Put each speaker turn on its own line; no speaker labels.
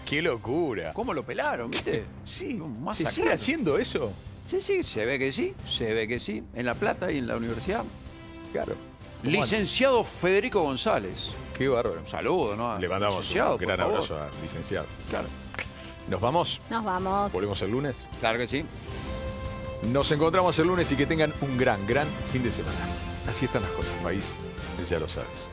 ¡Qué locura!
¿Cómo lo pelaron, viste?
Sí,
Un
¿se
masacrado.
sigue haciendo eso?
Sí, sí, se ve que sí, se ve que sí. En La Plata y en la universidad.
Claro.
Licenciado Federico González.
Qué bárbaro.
Un saludo, ¿no?
Le mandamos
Licenciado,
un gran
por favor.
abrazo al licenciado.
Claro,
¿Nos vamos?
Nos vamos.
¿Volvemos el lunes?
claro que sí.
Nos encontramos el lunes y que tengan un gran fin de semana. Así están las cosas, país. Ya lo sabes.